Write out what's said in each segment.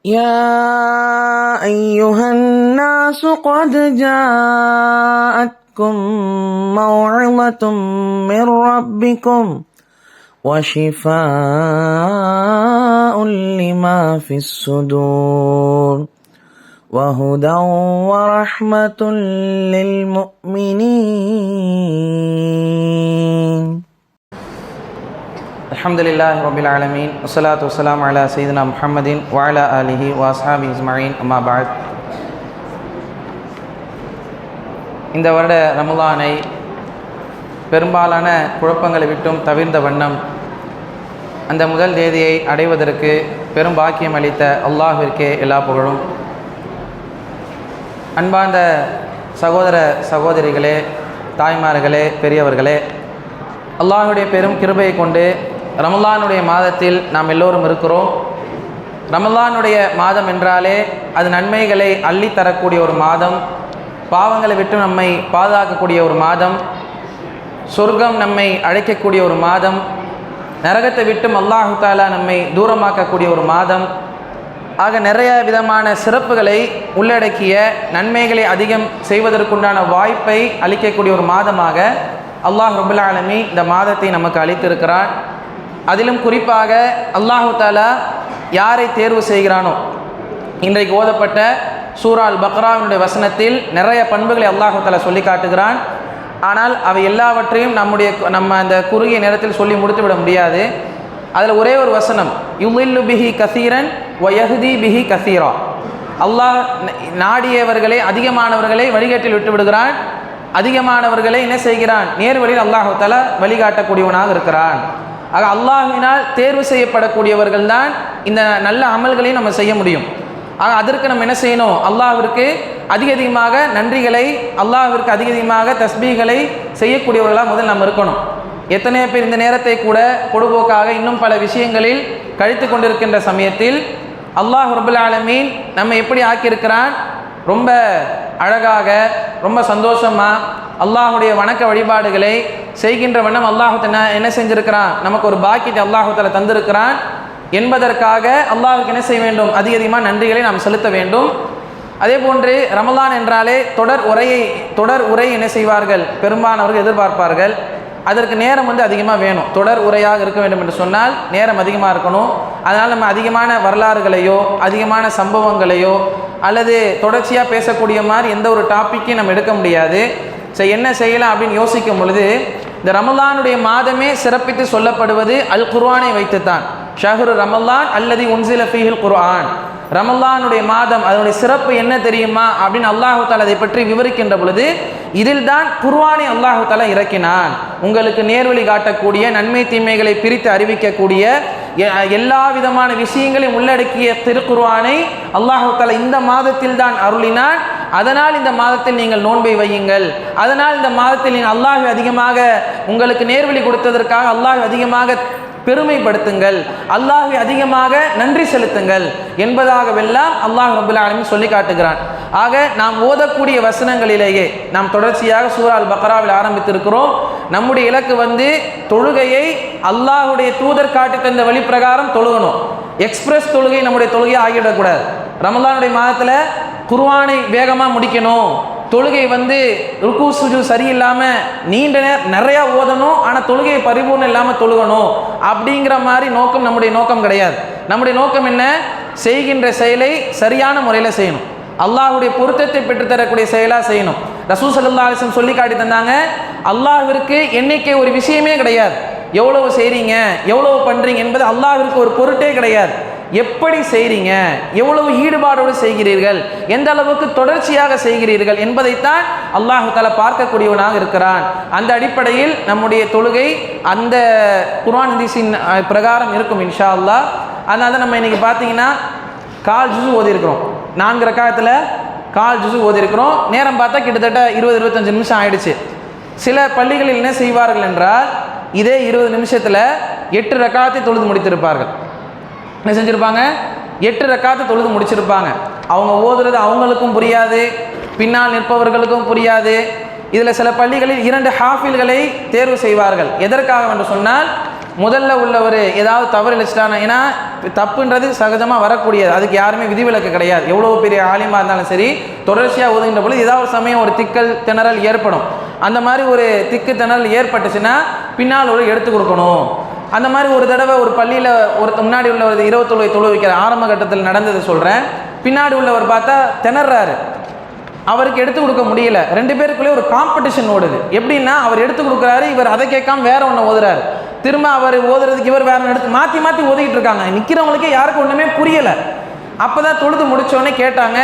يا أيها الناس قد جاءتكم موعظة من ربكم وشفاء لما في الصدور وهدى ورحمة للمؤمنين. الحمد لله رب العالمين والصلاة والسلام على سيدنا محمد وعلى آله وأصحابه أجمعين. أما بعد. இந்த வருட ரமலானை பெரும்பாலான குழப்பங்களை விட்டும் தவிர்ந்த வண்ணம் அந்த முதல் தேதியை அடைவதற்கு பெரும் பாக்கியம் அளித்த அல்லாஹ்விற்கே எல்லா புகழும். அன்பார்ந்த சகோதர சகோதரிகளே, தாய்மார்களே, பெரியவர்களே, அல்லாஹ்வுடைய பெரும் கிருபையை கொண்டு ரமலானுடைய மாதத்தில் நாம் எல்லோரும் இருக்கிறோம். ரமலானுடைய மாதம் என்றாலே அது நன்மைகளை அள்ளித்தரக்கூடிய ஒரு மாதம், பாவங்களை விட்டு நம்மை பாதுகாக்கக்கூடிய ஒரு மாதம், சொர்க்கம் நம்மை அழைக்கக்கூடிய ஒரு மாதம், நரகத்தை விட்டும் அல்லாஹு தாலா நம்மை தூரமாக்கக்கூடிய ஒரு மாதம். ஆக நிறைய விதமான சிறப்புகளை உள்ளடக்கிய நன்மைகளை அதிகம் செய்வதற்குண்டான வாய்ப்பை அளிக்கக்கூடிய ஒரு மாதமாக அல்லாஹ் ரப்புல் ஆலமீன் இந்த மாதத்தை நமக்கு அளித்திருக்கிறான். அதிலும் குறிப்பாக அல்லாஹு தாலா யாரை தேர்வு செய்கிறானோ, இன்றைக்கு ஓதப்பட்ட சூரா அல் பக்ராவினுடைய வசனத்தில் நிறைய பண்புகளை அல்லாஹு தாலா சொல்லி காட்டுகிறான். ஆனால் அவை எல்லாவற்றையும் நம்ம அந்த குறுகிய நேரத்தில் சொல்லி முடித்து விட முடியாது. அதில் ஒரே ஒரு வசனம், யுலில்லு பிஹி கசீரன் வ யஹ்தி பிஹி கசீரா. அல்லாஹ் நாடியவர்களை, அதிகமானவர்களை வழிகாட்டில் விட்டு விடுகிறான், அதிகமானவர்களை என்ன செய்கிறான், நேர் வழியில் அல்லாஹு தஆலா வழிகாட்டக்கூடியவனாக இருக்கிறான். ஆக அல்லாஹ்வினால் தேர்வு செய்யப்படக்கூடியவர்கள் தான் இந்த நல்ல அமல்களையும் நம்ம செய்ய முடியும். ஆக அதற்கு நம்ம என்ன செய்யணும், அல்லாஹ்விற்கு அதிகமாக நன்றிகளை, அல்லாஹ்விற்கு அதிகமாக தஸ்பீகளை செய்யக்கூடியவர்களாக முதல் நம்ம இருக்கணும். எத்தனையோ பேர் இந்த நேரத்தை கூட பொழுதுபோக்காக இன்னும் பல விஷயங்களில் கழித்து கொண்டிருக்கின்ற சமயத்தில் அல்லாஹ் ரப்புல் ஆலமீன் நம்ம எப்படி ஆக்கியிருக்கிறான், ரொம்ப அழகாக, ரொம்ப சந்தோஷமாக அல்லாஹுடைய வணக்க வழிபாடுகளை செய்கின்ற வண்ணம் அல்லாஹு என்ன செஞ்சிருக்கிறான், நமக்கு ஒரு பாக்கியத்தை அல்லாஹு தஆலா தந்திருக்கிறான் என்பதற்காக அல்லாஹுக்கு என்ன செய்ய வேண்டும், அதிகமாக நன்றிகளை நாம் செலுத்த வேண்டும். அதே போன்று ரமலான் என்றாலே தொடர் உரை என்ன செய்வார்கள், பெரும்பாலானவர்கள் எதிர்பார்ப்பார்கள். அதற்கு நேரம் அதிகமாக வேணும். தொடர் உரையாக இருக்க வேண்டும் என்று சொன்னால் நேரம் அதிகமாக இருக்கணும். அதனால் நம்ம அதிகமான வரலாறுகளையோ அதிகமான சம்பவங்களையோ அல்லது தொடர்ச்சியாக பேசக்கூடிய மாதிரி எந்த ஒரு டாப்பிக்கையும் நம்ம எடுக்க முடியாது. சரி, என்ன செய்யலாம் அப்படின்னு யோசிக்கும் பொழுது இந்த ரமலானுடைய மாதமே சிறப்பித்து சொல்லப்படுவது அல் குர்ஆனை வைத்துத்தான். ஷஹ்ரு ரமலான் அல்லதி உன்சில ஃபீஹில் குர்ஆன். ரமலானுடைய மாதம், அதனுடைய சிறப்பு என்ன தெரியுமா அப்படின்னு அல்லாஹு தஆலா அதை பற்றி விவரிக்கின்ற பொழுது இதில் தான் குர்ஆனை அல்லாஹு தஆலா இறக்கினான். உங்களுக்கு நேர்வழி காட்டக்கூடிய, நன்மை தீமைகளை பிரித்து அறிவிக்கக்கூடிய, எல்லா விதமான விஷயங்களையும் உள்ளடக்கிய திருக்குர்ஆனை அல்லாஹு தஆலா இந்த மாதத்தில் தான் அருளினான். அதனால் இந்த மாதத்தில் நீங்கள் நோன்பை வையுங்கள், அதனால் இந்த மாதத்தில் நீங்கள் அல்லாஹ்வை அதிகமாக உங்களுக்கு நேர்வழி கொடுத்ததற்காக அல்லாஹ்வை அதிகமாக பெருமைப்படுத்துங்கள், அல்லாஹ்வை அதிகமாக நன்றி செலுத்துங்கள் என்பதாகவெல்லாம் அல்லாஹ் ரப்புல் ஆலமீன் சொல்லி காட்டுகிறான். ஆக நாம் ஓதக்கூடிய வசனங்களிலேயே நாம் தொடர்ச்சியாக சூரா அல் பக்ராவில் ஆரம்பித்திருக்கிறோம். நம்முடைய இலக்கு தொழுகையை அல்லாஹுடைய தூதர் காட்டி தந்த வழி பிரகாரம் தொழுகணும். எக்ஸ்பிரஸ் தொழுகை நம்முடைய தொழுகையை ஆகிவிடக்கூடாது. ரமலானுடைய மாதத்தில் குர்ஆனை வேகமாக முடிக்கணும், தொழுகை ருக்கு சுஜூத் சரியில்லாமல் நீண்ட நிறையா ஓதணும், ஆனால் தொழுகையை பரிபூர்ணம் இல்லாமல் தொழுகணும் அப்படிங்கிற மாதிரி நோக்கம் நம்முடைய நோக்கம் கிடையாது. நம்முடைய நோக்கம் என்ன, செய்கின்ற செயலை சரியான முறையில் செய்யணும், அல்லாஹ்வுடைய பொருத்தத்தை பெற்றுத்தரக்கூடிய செயலாக செய்யணும். ரசூல் ஸல்லல்லாஹு அலைஹி வஸல்லம் சொல்லி காட்டி தந்தாங்க, அல்லாஹ்விற்கு எண்ணிக்கை ஒரு விஷயமே கிடையாது. எவ்வளவு செய்கிறீங்க, எவ்வளவு பண்ணுறீங்க என்பது அல்லாஹ்விற்கு ஒரு பொருட்டே கிடையாது. எப்படி செய்கிறீங்க, எவ்வளவு ஈடுபாடோடு செய்கிறீர்கள், எந்த அளவுக்கு தொடர்ச்சியாக செய்கிறீர்கள் என்பதைத்தான் அல்லாஹ் தஆலா பார்க்கக்கூடியவனாக இருக்கிறான். அந்த அடிப்படையில் நம்முடைய தொழுகை அந்த குர்ஆன் ஹதீஸின் பிரகாரம் இருக்கும் இன்ஷா அல்லாஹ். அதனால நம்ம இன்னைக்கு பார்த்தீங்கன்னா கால் ஜுஸு ஓதிருக்கிறோம், 4 ரக்காத்தில் கால் ஜுஸு ஓதிருக்கிறோம். நேரம் பார்த்தா கிட்டத்தட்ட 20-25 நிமிஷம் ஆயிடுச்சு. சில பள்ளிகளில் என்ன செய்வார்கள் என்றால் இதே 20 நிமிஷத்தில் 8 ரக்காத்தை தொழுது முடித்திருப்பார்கள். என்ன செஞ்சுருப்பாங்க, 8 ரக்காத்து தொழுது முடிச்சிருப்பாங்க. அவங்க ஓதுறது அவங்களுக்கும் புரியாது, பின்னால் நிற்பவர்களுக்கும் புரியாது. இதில் சில பள்ளிகளில் 2 ஹாஃபில்களை தேர்வு செய்வார்கள். எதற்காக என்று சொன்னால் முதல்ல உள்ளவர் ஏதாவது தவறு இழைச்சிட்டானா, ஏன்னா தப்புன்றது சகஜமாக வரக்கூடியது, அதுக்கு யாருமே விதிவிலக்கு கிடையாது. எவ்வளோ பெரிய ஆலிமாக இருந்தாலும் சரி, தொடர்ச்சியாக ஓதுகின்ற பொழுது ஏதாவது ஒரு சமயம் ஒரு திக்கல் திணறல் ஏற்படும். அந்த மாதிரி ஒரு திக்கு திணறல் ஏற்பட்டுச்சுன்னா பின்னால் ஒரு எடுத்து கொடுக்கணும். அந்த மாதிரி ஒரு தடவை ஒரு பள்ளியில் முன்னாடி உள்ளவர் 20 தொழு வைக்கிற ஆரம்ப கட்டத்தில் நடந்தது சொல்கிறேன். பின்னாடி உள்ளவர் பார்த்தா திணறாரு, அவருக்கு எடுத்து கொடுக்க முடியல. 2 பேருக்குள்ளே ஒரு காம்படிஷன் ஓடுது. எப்படின்னா, அவர் எடுத்து கொடுக்குறாரு, இவர் அதை கேட்காம வேற ஒன்று ஓதுறாரு. திரும்ப அவர் ஓதுறதுக்கு இவர் வேற எடுத்து மாற்றி மாற்றி ஓதிக்கிட்டு இருக்காங்க. நிற்கிறவங்களுக்கே யாருக்கும் ஒன்றுமே புரியலை. அப்போ தான் தொழுது முடித்தோடனே கேட்டாங்க,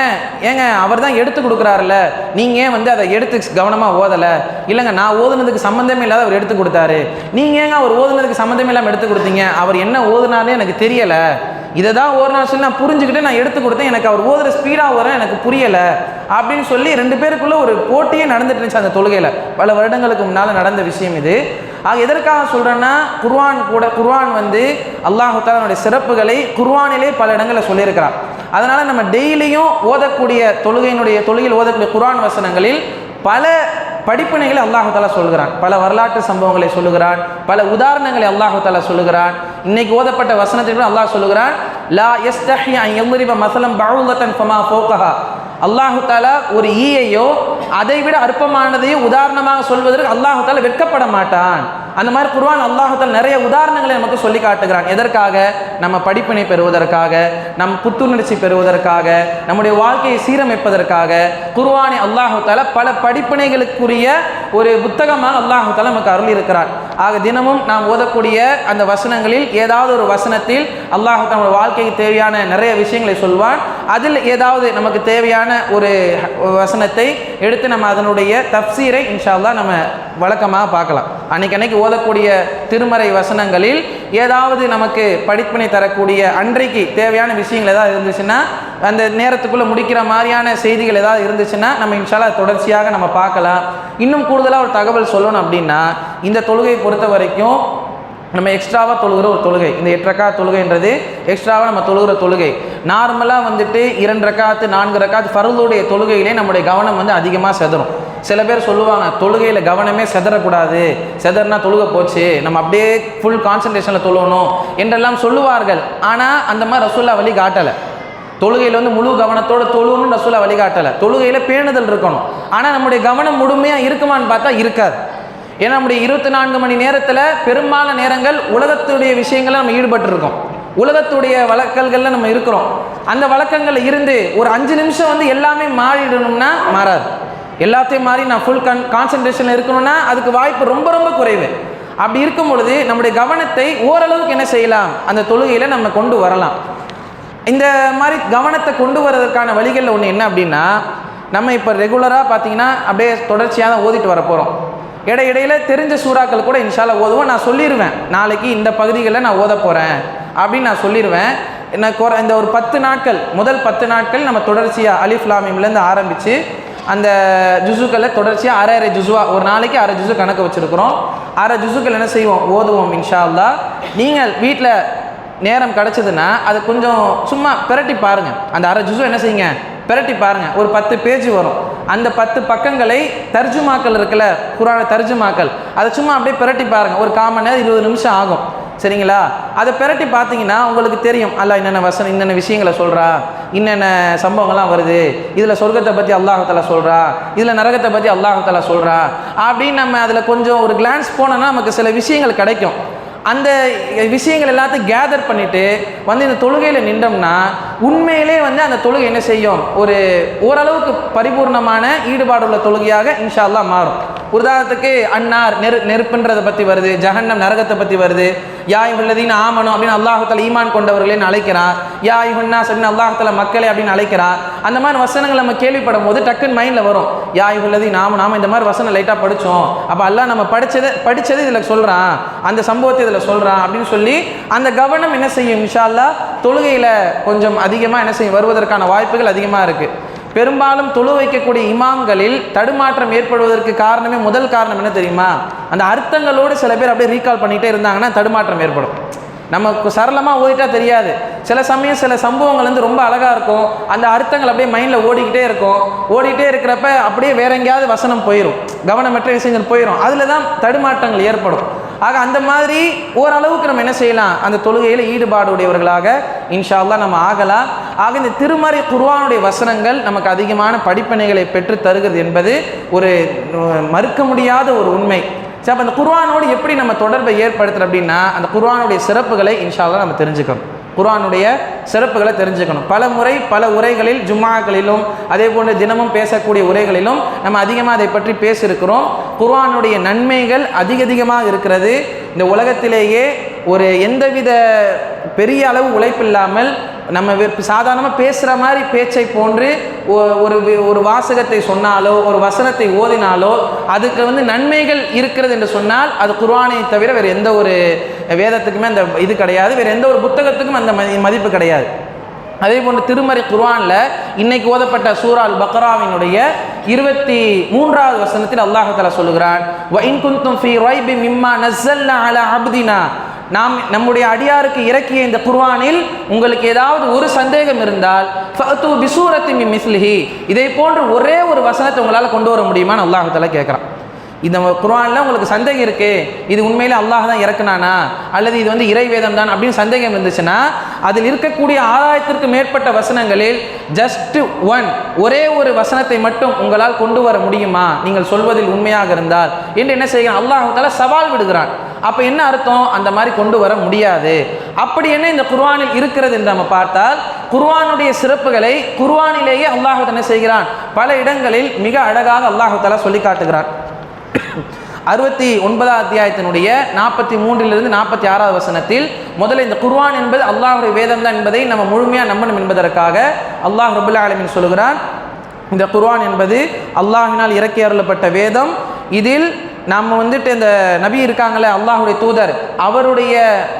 ஏங்க அவர் தான் எடுத்து கொடுக்குறாருல்ல, நீங்கள் ஏன் அதை எடுத்து கவனமாக ஓதலை? இல்லைங்க, நான் ஓதுனதுக்கு சம்மந்தமே இல்லாத அவர் எடுத்து கொடுத்தாரு. நீங்கள் ஏங்க அவர் ஓதுனதுக்கு சம்மந்தமே இல்லாமல் எடுத்து கொடுத்தீங்க? அவர் என்ன ஓதுனாலே எனக்கு தெரியலை, இதை தான் ஒரு நாள் சொல்லி நான் புரிஞ்சுக்கிட்டு நான் எடுத்து கொடுத்தேன், எனக்கு அவர் ஓதுற ஸ்பீடாக வர எனக்கு புரியலை அப்படின்னு சொல்லி 2 பேருக்குள்ளே ஒரு போட்டியே நடந்துட்டு இருந்துச்சு அந்த தொழுகையில். பல வருடங்களுக்கு முன்னால் நடந்த விஷயம் இது. ஆக எதற்காக சொல்கிறேன்னா, குர்ஆன் அல்லாஹ் தஆலாவுடைய சிறப்புகளை குர்ஆனிலே பல இடங்களில் சொல்லியிருக்கிறார். அதனால் நம்ம டெய்லியும் ஓதக்கூடிய தொழுகையில் ஓதக்கூடிய குர்ஆன் வசனங்களில் பல படிப்பினைகளை அல்லாஹ் தஆலா சொல்கிறான், பல வரலாற்று சம்பவங்களை சொல்லுகிறான், பல உதாரணங்களை அல்லாஹ் தஆலா சொல்லுகிறான். இன்னைக்கு ஓதப்பட்ட வசனத்தில் அல்லாஹ் சொல்லுகிறான், லா யஸ்தஹி அன் யضرب مثلا بعوضة فما فوقها. அல்லாஹ் தஆலா ஒரு ஈயையோ அதை விட அற்பமானதையோ உதாரணமாக சொல்வதற்கு அல்லாஹ் தஆலா வெட்கப்பட மாட்டான். அந்த மாதிரி குர்ஆன் அல்லாஹ் தஆலா நிறைய உதாரணங்களை நமக்கு சொல்லி காட்டுகிறான். எதற்காக? நம்ம படிப்பினை பெறுவதற்காக, நம் புத்துணர்ச்சி பெறுவதற்காக, நம்முடைய வாழ்க்கையை சீரமைப்பதற்காக குர்ஆனை அல்லாஹ் தஆலா பல படிப்பினைகளுக்குரிய ஒரு புத்தகமாக அல்லாஹ் தஆலா நமக்கு அருளி இருக்கிறார். ஆக தினமும் நாம் ஓதக்கூடிய அந்த வசனங்களில் ஏதாவது ஒரு வசனத்தில் அல்லாஹ் தஆலா வாழ்க்கைக்கு தேவையான நிறைய விஷயங்களை சொல்வான். அதில் ஏதாவது நமக்கு தேவையான ஒரு வசனத்தை எடுத்து நம்ம அதனுடைய தஃப்சீரை இன்ஷா அல்லாஹ் நம்ம வழக்கமாக பார்க்கலாம். அன்னைக்கு ஓதக்கூடிய திருமறை வசனங்களில் ஏதாவது நமக்கு படிப்பினை தரக்கூடிய அன்றைக்கு தேவையான விஷயங்கள் ஏதாவது இருந்துச்சுன்னா, அந்த நேரத்துக்குள்ளே முடிக்கிற மாதிரியான செய்திகள் ஏதாவது இருந்துச்சுன்னா நம்ம இன்ஷா அல்லாஹ் தொடர்ச்சியாக நம்ம பார்க்கலாம். இன்னும் கூடுதலாக ஒரு தகவல் சொல்லணும் அப்படின்னா, இந்த தொழுகையை பொறுத்த வரைக்கும் நம்ம எக்ஸ்ட்ராவாக தொழுகிற ஒரு தொழுகை. இந்த 8 ரக்காத் தொழுகைன்றது எக்ஸ்ட்ராவாக நம்ம தொழுகிற தொழுகை. நார்மலாக 2 ரக்காத்து 4 ரக்காத்து ஃபர்லுடைய தொழுகையிலே நம்முடைய கவனம் அதிகமாக செதறும். சில பேர் சொல்லுவாங்க, தொழுகையில் கவனமே செதறக்கூடாது, செதறினா தொழுகை போச்சு, நம்ம அப்படியே ஃபுல் கான்சன்ட்ரேஷனில் தொழுகணும் என்றெல்லாம் சொல்லுவார்கள். ஆனால் அந்த மாதிரி ரசூலுல்லாஹ் வழி காட்டலை. தொழுகையில் முழு கவனத்தோடு தொழுகணும்னு ரசூலுல்லாஹ் வழி காட்டலை. தொழுகையில் பேணுதல் இருக்கணும். ஆனால் நம்முடைய கவனம் முழுமையாக இருக்குமான்னு பார்த்தா இருக்காது. ஏன்னா நம்முடைய 24 மணி நேரத்தில் பெரும்பாலான நேரங்கள் உலகத்துடைய விஷயங்களை நம்ம ஈடுபட்டிருக்கோம், உலகத்துடைய வழக்கல்களில் நம்ம இருக்கிறோம். அந்த வழக்கங்களில் இருந்து ஒரு 5 நிமிஷம் எல்லாமே மாறிடணும்னா மாறாது. எல்லாத்தையும் மாறி நான் ஃபுல் கான்சன்ட்ரேஷனில் இருக்கணும்னா அதுக்கு வாய்ப்பு ரொம்ப ரொம்ப குறைவு. அப்படி இருக்கும் பொழுது நம்முடைய கவனத்தை ஓரளவுக்கு என்ன செய்யலாம், அந்த தொழுகையில் நம்ம கொண்டு வரலாம். இந்த மாதிரி கவனத்தை கொண்டு வரதற்கான வழிகளில் ஒன்று என்ன அப்படின்னா, நம்ம இப்போ ரெகுலராக பார்த்தீங்கன்னா அப்படியே தொடர்ச்சியாக தான் ஓதிட்டு வர போகிறோம். இடையிடையில் தெரிஞ்ச சூறாக்கள் கூட இன்ஷா அல்லாஹ் ஓதுவோம். நான் சொல்லிடுவேன், நாளைக்கு இந்த பகுதிகளில் நான் ஓத போகிறேன் அப்படின்னு நான் சொல்லிடுவேன். இந்த ஒரு 10 நாட்கள், முதல் 10 நாட்கள் நம்ம தொடர்ச்சியாக அலிஃப் லாம் மீம்லேருந்து ஆரம்பித்து அந்த ஜுசுக்களை தொடர்ச்சியாக அரை ஜுசுவா, ஒரு நாளைக்கு அரை ஜுசு கணக்கு வச்சுருக்கிறோம். அரை ஜுசுக்கள் என்ன செய்வோம், ஓதுவோம் இன்ஷா அல்லாஹ். நீங்கள் வீட்டில் நேரம் கிடச்சிதுன்னா அது கொஞ்சம் சும்மா பிரட்டி பாருங்கள். அந்த அரை ஜுசு என்ன செய்யுங்க, பிரட்டி பாருங்கள். ஒரு 10 பேஜ் வரும். அந்த 10 பக்கங்களை தர்ஜுமாக்கள் இருக்குல்ல, குர்ஆன் தர்ஜுமாக்கள், அதை சும்மா அப்படியே பிரட்டி பாருங்கள். ஒரு 1/4 மணி நேரம் 20 நிமிஷம் ஆகும், சரிங்களா? அதை பிரட்டி பார்த்தீங்கன்னா உங்களுக்கு தெரியும், அல்லாஹ் என்னென்ன வசனம் என்னென்ன விஷயங்களை சொல்கிறா, என்னென்ன சம்பவங்கள்லாம் வருது, இதில் சொர்க்கத்தை பற்றி அல்லாஹ் தஆலா சொல்கிறா, இதில் நரகத்தை பற்றி அல்லாஹ் தஆலா சொல்கிறா அப்படின்னு நம்ம அதில் கொஞ்சம் ஒரு கிளான்ஸ் போனோன்னா நமக்கு சில விஷயங்கள் கிடைக்கும். அந்த விஷயங்கள் எல்லாத்தையும் கேதர் பண்ணிவிட்டு இந்த தொழுகையில் நின்றோம்னா உண்மையிலே அந்த தொழுகை என்ன செய்யும், ஒரு ஓரளவுக்கு பரிபூர்ணமான ஈடுபாடுள்ள தொழுகையாக இன்ஷா அல்லாஹ் மாறும். உதாரணத்துக்கு அன்னார் நெருப்புன்றதை பற்றி வருது, ஜஹன்னம் நரகத்தை பற்றி வருது. யா அய்யுஹல்லதீன ஆமனு அப்படின்னு அல்லாஹ் தஆலா ஈமான் கொண்டவர்களேன்னு அழைக்கிறான். யா அய்யுஹன்னாஸ் அப்படின்னு அல்லாஹ் தஆலா மக்களே அப்படின்னு அழைக்கிறான். அந்த மாதிரி வசனங்கள் நம்ம கேள்விப்படும் போது டக்குன்னு மைண்டில் வரும், யா அய்யுஹல்லதீன ஆமனு, நாம இந்த மாதிரி வசனம் லைட்டாக படித்தோம், அப்போ அல்லாஹ் நம்ம படித்தது இதில் சொல்கிறான், அந்த சம்பவத்தை இதில் சொல்கிறான் அப்படின்னு சொல்லி அந்த கவனம் என்ன செய்யும், இன்ஷா அல்லாஹ் தொழுகையில் கொஞ்சம் அதிகமாக என்ன செய்யும், வருவதற்கான வாய்ப்புகள் அதிகமாக இருக்குது. பெரும்பாலும் தொழு வைக்கக்கூடிய இமாம்களில் தடுமாற்றம் ஏற்படுவதற்கு காரணமே, முதல் காரணம் என்ன தெரியுமா, அந்த அர்த்தங்களோடு சில பேர் அப்படியே ரீகால் பண்ணிகிட்டே இருந்தாங்கன்னா தடுமாற்றம் ஏற்படும். நமக்கு சரளமாக ஓதிட்டா தெரியாது, சில சமயம் சில சம்பவங்கள் ரொம்ப அழகாக இருக்கும், அந்த அர்த்தங்கள் அப்படியே மைண்டில் ஓடிக்கிட்டே இருக்கும். ஓடிக்கிட்டே இருக்கிறப்ப அப்படியே வேற எங்கேயாவது வசனம் போயிடும், கவனமற்ற விஷயங்கள் போயிடும், அதில் தான் தடுமாற்றங்கள் ஏற்படும். ஆக அந்த மாதிரி ஓரளவுக்கு நம்ம என்ன செய்யலாம், அந்த தொழுகையில் ஈடுபாடு உடையவர்களாக இன்ஷா அல்லாஹ் நம்ம ஆகலாம். ஆக இந்த திருமறை குர்ஆனுடைய வசனங்கள் நமக்கு அதிகமான படிப்பினைகளை பெற்று தருகிறது என்பது ஒரு மறுக்க முடியாத ஒரு உண்மை. சரி, அப்போ அந்த குர்ஆனோடு எப்படி நம்ம தொடர்பை ஏற்படுத்துகிறோம் அப்படின்னா, அந்த குர்ஆனுடைய சிறப்புகளை இன்ஷா அல்லாஹ் நம்ம தெரிஞ்சுக்கணும். குர்ஆனுடைய சிறப்புகளை தெரிஞ்சுக்கணும். பல முறை பல உரைகளில் ஜும்மாக்களிலும் அதே போன்று தினமும் பேசக்கூடிய உரைகளிலும் நம்ம அதிகமாக அதை பற்றி பேசியிருக்கிறோம். குர்ஆனுடைய நன்மைகள் அதிகமாக இருக்கிறது. இந்த உலகத்திலேயே ஒரு எந்தவித பெரிய அளவு உழைப்பில்லாமல் நம்ம சாதாரணமாக பேசுகிற மாதிரி பேச்சை போன்று ஒரு வாசகத்தை சொன்னாலோ ஒரு வசனத்தை ஓதினாலோ அதுக்கு நன்மைகள் இருக்கிறது என்று சொன்னால் அது குர்ஆனை தவிர வேறு எந்த ஒரு வேதத்துக்குமே அந்த இது கிடையாது, வேறு எந்த ஒரு புத்தகத்துக்கும் அந்த மதிப்பு கிடையாது. அதே போன்று திருமறை குர்ஆனில் இன்னைக்கு ஓதப்பட்ட சூரா அல் பக்ராவினுடைய 23வது வசனத்தில் அல்லாஹ் தஆலா சொல்லுகிறான், வ இன் குன்தும் ஃபீ ரைபி மிம்மா நஸல்னா அலா அப்தினா, நாம் நம்முடைய அடியாருக்கு இறக்கிய இந்த குர்ஆனில் உங்களுக்கு ஏதாவது ஒரு சந்தேகம் இருந்தால் ஃபஅது பிசூரத்தின் மின் மிஸ்லிஹி, இதை போன்று ஒரே ஒரு வசனத்தை உங்களால் கொண்டு வர முடியுமான்னு அல்லாஹ் தஆலா கேட்குறான். இந்த குர்ஆனில் உங்களுக்கு சந்தேகம் இருக்குது, இது உண்மையில் அல்லாஹ் தான் இறக்குனானா அல்லது இது இறைவேதம் தான் அப்படின்னு சந்தேகம் இருந்துச்சுன்னா அதில் இருக்கக்கூடிய 6000ற்கு மேற்பட்ட வசனங்களில் ஜஸ்ட் ஒரே ஒரு வசனத்தை மட்டும் உங்களால் கொண்டு வர முடியுமா நீங்கள் சொல்வதில் உண்மையாக இருந்தால் என்று என்ன செய்கிறான், அல்லாஹ் தஆலா சவால் விடுகிறான். அப்போ என்ன அர்த்தம், அந்த மாதிரி கொண்டு வர முடியாது. அப்படி என்ன இந்த குர்ஆனில் இருக்கிறது என்று நம்ம பார்த்தால், குர்ஆனுடைய சிறப்புகளை குர்ஆனிலேயே அல்லாஹ் என்ன செய்கிறான், பல இடங்களில் மிக அழகாக அல்லாஹ் தஆலா சொல்லி காட்டுகிறான். 69வது அத்தியாயத்தினுடைய 43லிருந்து 46வது வசனத்தில் முதல்ல இந்த குர்ஆன் என்பது அல்லாஹ்வுடைய வேதம் தான் என்பதை நம்ம முழுமையாக நம்பணும் என்பதற்காக அல்லாஹ் ரப்பல் ஆலமீன் சொல்கிறான், இந்த குர்ஆன் என்பது அல்லாஹ்வினால் இறக்கி அருளப்பட்ட வேதம். இதில் நம்ம இந்த நபி இருக்காங்களே அல்லாஹ்வுடைய தூதர், அவருடைய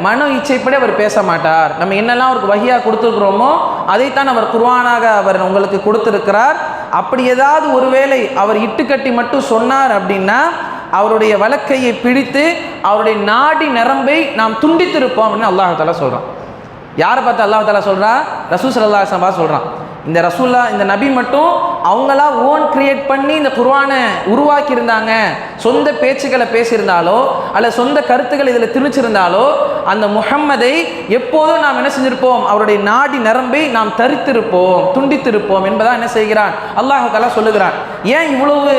மன இச்சைப்படி அவர் பேச மாட்டார். நம்ம என்னெல்லாம் அவருக்கு வஹியாக கொடுத்துருக்குறோமோ அதைத்தான் அவர் குர்ஆனாக அவர் உங்களுக்கு கொடுத்துருக்கிறார். அப்படி ஏதாவது ஒருவேளை அவர் இட்டுக்கட்டி மட்டும் சொன்னார் அப்படின்னா அவருடைய வலக்கையை பிடித்து அவருடைய நாடி நரம்பை நாம் துண்டித்திருப்போம் அப்படின்னு அல்லாஹ் தஆலா சொல்கிறான். யாரை பார்த்து அல்லாஹ் தஆலா சொல்கிறான், ரசூல் ஸல்லல்லாஹு அலைஹி வஸல்லம் சொல்கிறான். இந்த ரசூல்லா இந்த நபி மட்டும் அவங்களா ஓன் கிரியேட் பண்ணி இந்த குர்ஆனை உருவாக்கி இருந்தாங்க, சொந்த பேச்சுக்களை பேசியிருந்தாலோ அல்ல சொந்த கருத்துக்கள் இதில் திணிச்சிருந்தாலோ அந்த முஹம்மதை எப்போதும் நாம் என்ன செஞ்சிருப்போம், அவருடைய நாடி நரம்பை நாம் தரித்திருப்போம், துண்டித்திருப்போம் என்பதா என்ன செய்கிறான் அல்லாஹ் தஆலா சொல்லுகிறான். ஏன் இவ்வளவு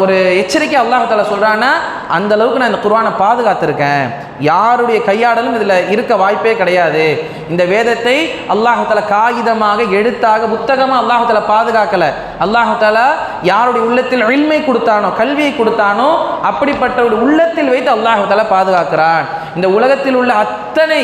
ஒரு எச்சரிக்கை அல்லாஹ் தஆலா சொல்கிறான்னா, அந்த அளவுக்கு நான் இந்த குர்ஆனை பாதுகாத்திருக்கேன், யாருடைய கையாடலும் இதில் இருக்க வாய்ப்பே கிடையாது. இந்த வேதத்தை அல்லாஹ் தஆலா காகிதமாக எழுத்தாக புத்தகமாக அல்லாஹ் தஆலா பாதுகாக்கலை. அல்லாஹ் தஆலா யாருடைய உள்ளத்தில் இல்மை கொடுத்தானோ கல்வியை கொடுத்தானோ அப்படிப்பட்ட ஒரு உள்ளத்தில் வைத்து அல்லாஹ் தஆலா பாதுகாக்கிறான். இந்த உலகத்தில் உள்ள அத்தனை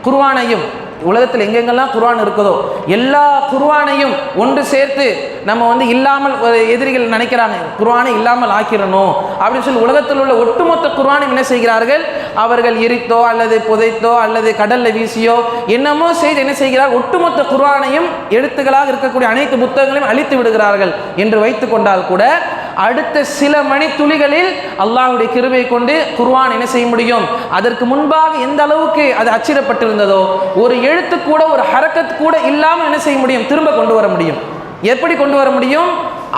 குர்ஆனையும், உலகத்தில் எங்கெங்கெல்லாம் குர்ஆன் இருக்குதோ எல்லா குர்ஆனையும் ஒன்று சேர்த்து நம்ம இல்லாமல் எதிரிகள் நினைக்கிறாங்க, குர்ஆனை இல்லாமல் ஆக்கிடணும் அப்படின்னு சொல்லி உலகத்தில் உள்ள ஒட்டுமொத்த குர்ஆனையும் என்ன செய்கிறார்கள், அவர்கள் எரித்தோ அல்லது புதைத்தோ அல்லது கடல்ல வீசியோ என்னமோ செய்து என்ன செய்கிறார், ஒட்டுமொத்த குர்ஆனையும் எழுத்துக்களாக இருக்கக்கூடிய அனைத்து புத்தகங்களையும் அழித்து விடுகிறார்கள் என்று வைத்து கொண்டால் கூட அடுத்த சில மணி துளிகளில் அல்லாஹ்வுடைய கிருபை கொண்டு குர்ஆன் என்ன செய்ய முடியும், அதற்கு முன்பாக எந்த அளவுக்கு அது அச்சிடப்பட்டிருந்ததோ ஒரு எழுத்து கூட ஒரு ஹரக்கத் கூட இல்லாமல் என்ன செய்ய முடியும், திரும்ப கொண்டு வர முடியும். எப்படி கொண்டு வர முடியும்,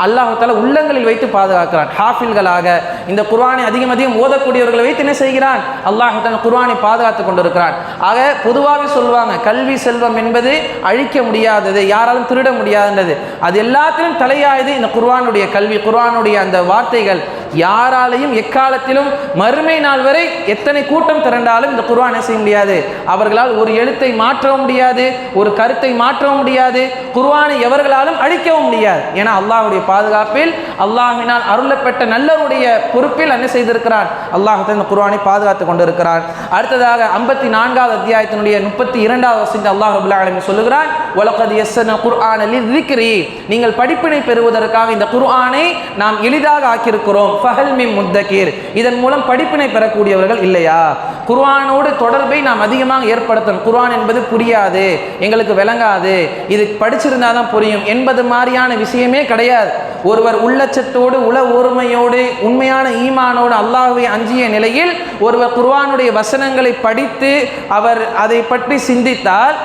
அல்லாஹ் தஆலா உள்ளங்களில் வைத்து பாதுகாக்கிறான். ஹாஃபில்களாக இந்த குர்ஆனை அதிகம் ஓதக்கூடியவர்களை வைத்து என்ன செய்கிறான், அல்லாஹ் தஆலா குர்ஆனை பாதுகாத்து கொண்டிருக்கிறான். ஆக பொதுவாகவே சொல்லுவாங்க, கல்வி செல்வம் என்பது அழிக்க முடியாதது, யாராலும் திருட முடியாதது, அது எல்லாத்திலும் தலையாயது இந்த குர்ஆனுடைய கல்வி, குர்ஆனுடைய அந்த வார்த்தைகள். யாராலையும் எக்காலத்திலும் மறுமை நாள் வரை எத்தனை கூட்டம் திரண்டாலும் இந்த குர்ஆனை செய்ய முடியாது, அவர்களால் ஒரு எழுத்தை மாற்றவும் முடியாது, ஒரு கருத்தை மாற்றவும் முடியாது, குர்ஆனை எவர்களாலும் அழிக்கவும் முடியாது. ஏன்னா அல்லாஹ்வுடைய பாதுகாப்பில் அல்லாஹ்வினால் அருளப்பட்ட நல்லவருடைய பொறுப்பில் என்ன செய்திருக்கிறான், அல்லாஹ் இந்த குர்ஆனை பாதுகாத்து கொண்டிருக்கிறான். அடுத்ததாக 54வது அத்தியாயத்தினுடைய 32வது வசனத்தில் அல்லாஹ் ரப்பல் ஆலமீன் சொல்லுகிறான், வலகத் யஸ்ஸர்னா குர்ஆன லிذிக்ரி, நீங்கள் படிப்பினை பெறுவதற்காக இந்த குர்ஆனை நாம் எளிதாக ஆக்கியிருக்கிறோம். ஃபஹல் மின் முத்தகீர், இதன் மூலம் படிப்பினை பெறக்கூடியவர்கள் இல்லையா? குர்ஆனோடு தொடர்பை நாம் அதிகமாக ஏற்படுத்தணும். குர்ஆன் என்பது புரியாது, எங்களுக்கு விளங்காது, இது படிச்சிருந்தா தான் புரியும் என்பது மாதிரியான விஷயமே கிடையாது. ஒருவர் உள்ளச்சத்தோடு உள ஓர்மையோடு உண்மையான ஈமானோடு அல்லாஹ்வை அஞ்சிய நிலையில் ஒருவர் குர்ஆனுடைய வசனங்களை படித்து அவர் அதை பற்றி சிந்தித்தால்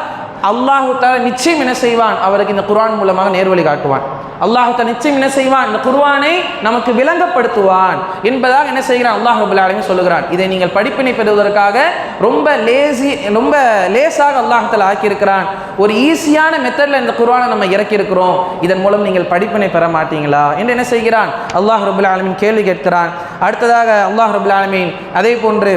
அல்லாஹ் தஆலா நிச்சயம் என்ன செய்வான், அவருக்கு இந்த குர்ஆன் மூலமாக நேர்வழி காட்டுவான். அல்லாஹ் தஆலா நிச்சயம் என்ன செய்வான், இந்த குர்ஆனை நமக்கு விளங்கப்படுத்துவான் என்பதாக என்ன செய்கிறான் அல்லாஹ் ரப்பல் ஆலமீன் சொல்லுகிறான். இதை நீங்கள் படிப்பினை பெறுவதற்காக ரொம்ப லேசாக அல்லாஹ் தஆலா ஆக்கியிருக்கிறான். ஒரு ஈஸியான மெத்தடில் இந்த குர்ஆனை நம்ம இறக்கி இருக்கிறோம். இதன் மூலம் நீங்கள் படிப்பினை பெற மாட்டீங்களா என்று என்ன செய்கிறான் அல்லாஹ் ரப்பல் ஆலமீன் கேள்வி கேட்கிறான். அடுத்ததாக அல்லாஹ் ரப்பல் ஆலமீன் அதே போன்று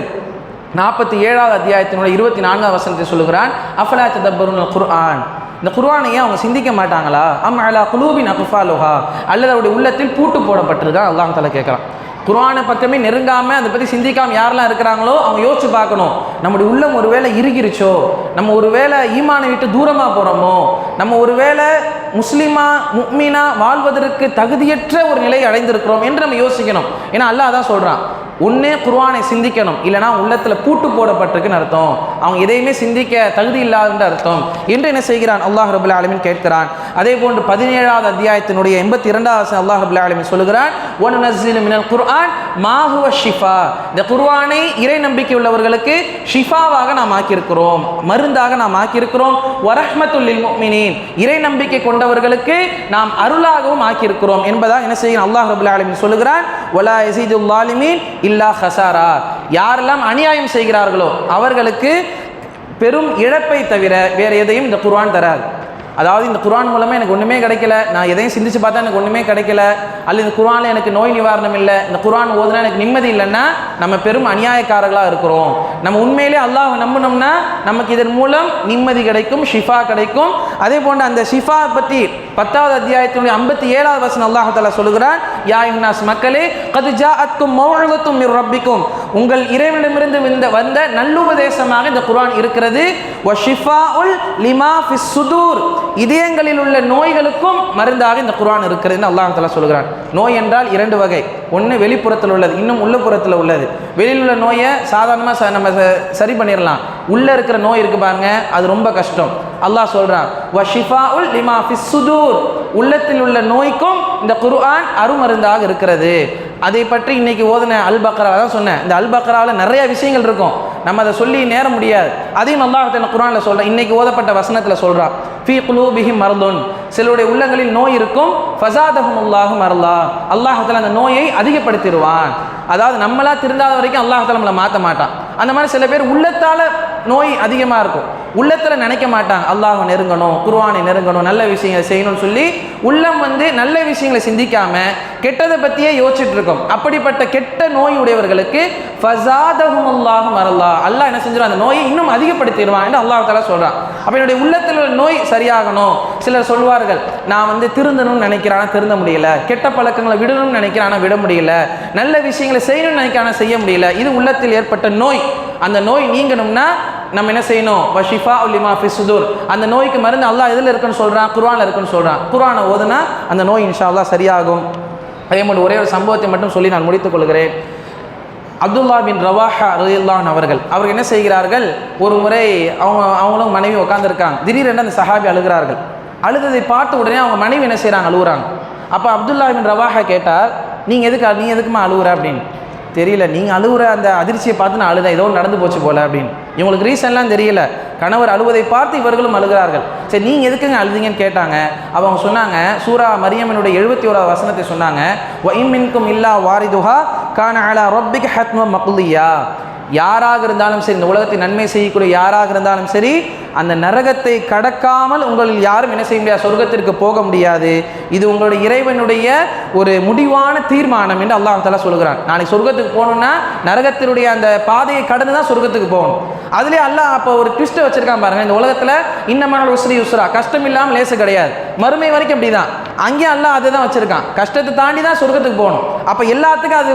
47வது அத்தியாயத்தினுடைய 24வது வசனத்தை சொல்லுகிறான், அஃபலா ததப்பருனல் குர்ஆன், இந்த குர்ஆனையே அவங்க சிந்திக்க மாட்டாங்களா, அம் அலா குலூபின் அக்ஃபாலுஹா, அல்லது அவருடைய உள்ளத்தில் பூட்டு போடப்பட்டிருக்கா அல்லாஹ் தஆலா கேட்குறான். குர்ஆனை பக்கமே நெருங்காமல் அதை பற்றி சிந்திக்காமல் யாரெல்லாம் இருக்கிறாங்களோ அவங்க யோசிச்சு பார்க்கணும், நம்முடைய உள்ளம் ஒரு வேளை இறுகிருச்சோ, நம்ம ஒரு வேளை ஈமானை விட்டு தூரமாக போகிறோமோ, நம்ம ஒரு வேளை முஸ்லிமா முஃமினா வாழ்வதற்கு தகுதியற்ற ஒரு நிலையை அடைந்திருக்கிறோம் என்று நம்ம யோசிக்கணும். ஏன்னா அல்லாஹ் தான் சொல்கிறான், ஒன்றே குர்ஆனை சிந்திக்கணும், இல்லைனா உள்ளத்தில் பூட்டு போடப்பட்டிருக்குன்னு அர்த்தம், அவங்க எதையுமே சிந்திக்க தகுதி இல்லாத அர்த்தம் என்று என்ன செய்கிறான் அல்லாஹ் ரப்பல் ஆலமீன் கேட்கிறான். அதே போன்று 17வது அத்தியாயத்தினுடைய 82வது அல்லாஹ் ரப்பல் ஆலமீன் சொல்லுகிறான், வனுனஸ்ஸிலு மினல் குர்ஆன் மா ஹுவ ஷிஃபா, இந்த குர்ஆனை இறை நம்பிக்கை உள்ளவர்களுக்கு ஷிஃபாவாக நாம் ஆக்கியிருக்கிறோம், மருந்தாக நாம் ஆக்கியிருக்கிறோம். வரஹ்மத்துல் லில் முஃமினீன், இறை நம்பிக்கை கொண்டவர்களுக்கு நாம் அருளாகவும் ஆக்கியிருக்கிறோம் என்பதாக என்ன செய்கிறான் அல்லாஹ் ரப்பல் ஆலமீன் சொல்லுகிறான். வலா யஸீதுல் ஸாலிமீன் இல்லா ஹசாரா, யாரெல்லாம் அநியாயம் செய்கிறார்களோ அவர்களுக்கு பெரும் இழப்பை தவிர வேறு எதையும் இந்த குர்ஆன் தராது. அதாவது இந்த குர்ஆன் மூலமாக எனக்கு ஒன்றுமே கிடைக்கல, நான் எதையும் சிந்திச்சு பார்த்தா எனக்கு ஒன்றுமே கிடைக்கல, அல்லது இந்த குர்ஆனில் எனக்கு நோய் நிவாரணம் இல்லை, இந்த குர்ஆன் ஓதுனா எனக்கு நிம்மதி இல்லைன்னா நம்ம பெரும் அநியாயக்காரர்களாக இருக்கிறோம். நம்ம உண்மையிலே அல்லாஹ் நம்பினோம்னா நமக்கு இதன் மூலம் நிம்மதி கிடைக்கும், ஷிஃபா கிடைக்கும். அதே போன்று அந்த ஷிஃபா பற்றி 10வது அத்தியாயத்தினுடைய 57வது வசனம் அல்லாஹ் தஆலா சொல்லுகிறான், யா அய்யுஹன்னாஸ் மக்களே கத் ஜாஅத்கும் மவ்இதத்தும் மிர் ரப்பிக்கும், உங்கள் இறைவனிடமிருந்து வந்த நல்லுபதேசமாக இந்த குர்ஆன் இருக்கிறது. வ ஷிஃபாஉல் லிமா ஃபிஸ் சுதூர், இதயங்களில் உள்ள நோய்களுக்கும் மருந்தாக இந்த குர்ஆன் இருக்கிறதுன்னு அல்லாஹ் தஆலா சொல்கிறான். நோய் என்றால் 2 வகை, ஒன்று வெளிப்புறத்தில் உள்ளது, இன்னும் உள்ளப்புறத்தில் உள்ளது. வெளியில் உள்ள நோயை சாதாரணமாக நம்ம சரி பண்ணிடலாம், உள்ளே இருக்கிற நோய் இருக்கு பாருங்க, அது ரொம்ப கஷ்டம். அல்லாஹ் சொல்கிறான், வ ஷிஃபாஉல் லிமா ஃபிஸ் சுதூர், உள்ளத்தில் உள்ள நோய்க்கும் இந்த குர்ஆன் அருமருந்தாக இருக்கிறது. அதை பற்றி இன்னைக்கு ஓதுன அல் பக்ரா தான் சொன்னேன். இந்த அல் பக்ராவில் நிறைய விஷயங்கள் இருக்கும், நம்ம அதை சொல்லி நேர முடியாது. அதையும் அல்லாஹ் தஆலா குர்ஆனில் சொல்கிறான், இன்னைக்கு ஓதப்பட்ட வசனத்தில் சொல்கிறான், ஃபீ குலூபிஹிம் மர்துன், சிலருடைய உள்ளங்களில் நோய் இருக்கும், ஃபஸாதஹுமுல்லாஹு மர்லா, அல்லாஹ் தஆலா அந்த நோயை அதிகப்படுத்திடுவான். அதாவது நம்மளா திருந்தாத வரைக்கும் அல்லாஹ் தஆலா நம்மளை மாற்ற மாட்டான். அந்த மாதிரி சில பேர் உள்ளத்தால் நோய் அதிகமாக இருக்கும், உள்ளத்தில் நினைக்க மாட்டாங்க அல்லாஹ் நெருங்கணும், குர்ஆனை நெருங்கணும், நல்ல விஷயங்களை செய்யணும்னு சொல்லி உள்ளம் நல்ல விஷயங்களை சிந்திக்காம கெட்டதை பற்றியே யோசிச்சுட்டு இருக்கும். அப்படிப்பட்ட கெட்ட நோய் உடையவர்களுக்கு ஃபஸாதஹுமுல்லாஹு மர்லா, அல்லாஹ் என்ன செஞ்சிடும், அந்த நோயை இன்னும் அதிகப்படுத்திடுவான் என்று அல்லாஹ் தஆலா சொல்கிறான். அப்போ என்னுடைய உள்ளத்தில் உள்ள நோய் சரியாகணும். சிலர் சொல்வார்கள், நான் திருந்தணும்னு நினைக்கிறேன், திருந்த முடியல, கெட்ட பழக்கங்களை விடணும்னு நினைக்கிறேன், விட முடியல, நல்ல விஷயங்களை செய்யணும்னு நினைக்கிறேன், செய்ய முடியல. இது உள்ளத்தில் ஏற்பட்ட நோய். அந்த நோய் நீங்கணும்னா நம்ம என்ன செய்யணும், வ ஷிஃபாஉல் லிமா ஃபிஸ் சுதூர், அந்த நோய்க்கு மருந்து அல்லாஹ் எதில் இருக்குன்னு சொல்கிறான், குர்ஆனில் இருக்குன்னு சொல்கிறான். குர்ஆனை ஓதுனா அந்த நோய் இன்ஷா அல்லாஹ் சரியாகும். அதே மாதிரி ஒரே ஒரு சம்பவத்தை மட்டும் சொல்லி நான் முடித்துக் கொள்கிறேன். அப்துல்லா பின் ரவாஹா ரலியல்லாஹு அன்ஹு அவர்கள் என்ன செய்கிறார்கள், ஒரு முறை அவங்களும் மனைவி உட்காந்துருக்காங்க, திடீரென்று அந்த சஹாபி அழுகிறார்கள். அழுததை பார்த்த உடனே அவங்க மனைவி என்ன செய்கிறாங்க, அழுகுறாங்க. அப்போ அப்துல்லா பின் ரவாஹா கேட்டார், நீ எதுக்குமா அழுகுற அப்படின்னு. தெரியல, நீங்கள் அழுகுற அந்த அதிர்ச்சியை பார்த்து நான் அழுதேன், ஏதோ நடந்து போச்சு போல அப்படின்னு. இவங்களுக்கு ரீசன்லாம் தெரியல, கணவர் அழுவதை பார்த்து இவர்களும் அழுகிறார்கள். சரி, நீங்கள் எதுக்குங்க அழுதிங்கன்னு கேட்டாங்க. அவங்க சொன்னாங்க, சூரா மரியமினுடைய 71வது வசனத்தை சொன்னாங்க, வ இன் மின்கும் இல்லா வாரிதுஹா கான அலா ரப்பிக ஹத்மன் மக்தியா, யாராக இருந்தாலும் சரி, இந்த உலகத்தை நன்மை செய்யக்கூடிய யாராக இருந்தாலும் சரி, அந்த நரகத்தை கடக்காமல் உங்களில் யாரும் என்ன செய்ய முடியாது, சொர்க்கத்திற்கு போக முடியாது. இது உங்களுடைய இறைவனுடைய ஒரு முடிவான தீர்மானம் என்று அல்லாஹ் தஆலா சொல்கிறான். நாளைக்கு சொர்க்கத்துக்கு போகணுன்னா நரகத்தினுடைய அந்த பாதையை கடந்து தான் சொர்க்கத்துக்கு போகணும். அதுலேயே அல்லாஹ் அப்போ ஒரு ட்விஸ்ட்டை வச்சிருக்கான் பாருங்க, இந்த உலகத்தில் இன்னமான உஸ்ரி யுஸ்ரா, கஷ்டம் இல்லாமல் லேசு கிடையாது. மறுமை வரைக்கும் அப்படி தான், அங்கேயும் அல்லாஹ் அதை தான் வச்சிருக்கான், கஷ்டத்தை தாண்டி தான் சொர்க்கத்துக்கு போகணும். அப்போ எல்லாத்துக்கும் அது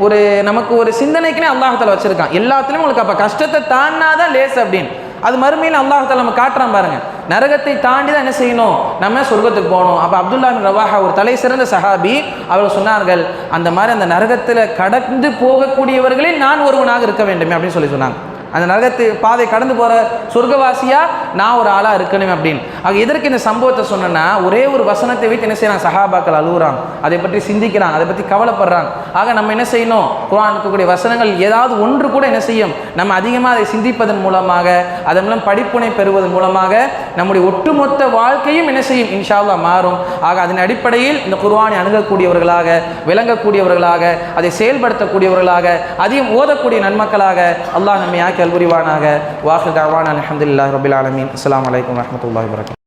ஒரு நமக்கு ஒரு சிந்தனைக்குனே அல்லாஹ் தஆலா வச்சிருக்கான். எல்லாத்துலேயும் உங்களுக்கு அப்போ கஷ்டத்தை தாண்டினாதான் லேசு அப்படின்னு. அது மறுமையில் அல்லாஹ் தஆலா நம்ம காட்டுறான் பாருங்க, நரகத்தை தாண்டி தான் என்ன செய்யணும், நம்ம சொர்க்கத்துக்கு போகணும். அப்போ அப்துல்லா பின் ரவாஹா ஒரு தலை சிறந்த சஹாபி, அவர் சொன்னார்கள், அந்த மாதிரி அந்த நரகத்தில் கடந்து போகக்கூடியவர்களே நான் ஒருவனாக இருக்க வேண்டுமே அப்படின்னு சொன்னாங்க. அந்த நரகத்து பாதை கடந்து போகிற சொர்க்கவாசியாக நான் ஒரு ஆளாக இருக்கணும் அப்படின்னு. ஆக எதற்கு இந்த சம்பவத்தை சொன்னேன்னா, ஒரே ஒரு வசனத்தை வைத்து என்ன செய்யறாங்க, சஹாபாக்கள் அழுகுறாங்க, அதை பற்றி சிந்திக்கிறாங்க, அதை பற்றி கவலைப்படுறாங்க. ஆக நம்ம என்ன செய்யணும், குர்ஆன் இருக்கக்கூடிய வசனங்கள் ஏதாவது ஒன்று கூட என்ன செய்யும், நம்ம அதிகமாக அதை சிந்திப்பதன் மூலமாக, அதன் மூலம் படிப்புனை பெறுவதன் மூலமாக நம்முடைய ஒட்டுமொத்த வாழ்க்கையும் என்ன செய்யும், இன்ஷா அல்லாஹ் மாறும். ஆக அதன் அடிப்படையில் இந்த குர்ஆனை அணுகக்கூடியவர்களாக, விளங்கக்கூடியவர்களாக, அதை செயல்படுத்தக்கூடியவர்களாக, அதிகம் ஓதக்கூடிய நன்மக்களாக அல்லாஹ் நம்மை ஆக்கி அல்புரிவானாக. வாஹிர் தஅவானா அல்ஹம்துலில்லாஹி ரப்பில் ஆலமீன். அஸ்ஸலாமு அலைக்கும் வரஹ்மத்துல்லாஹி வபரகாத்துஹு.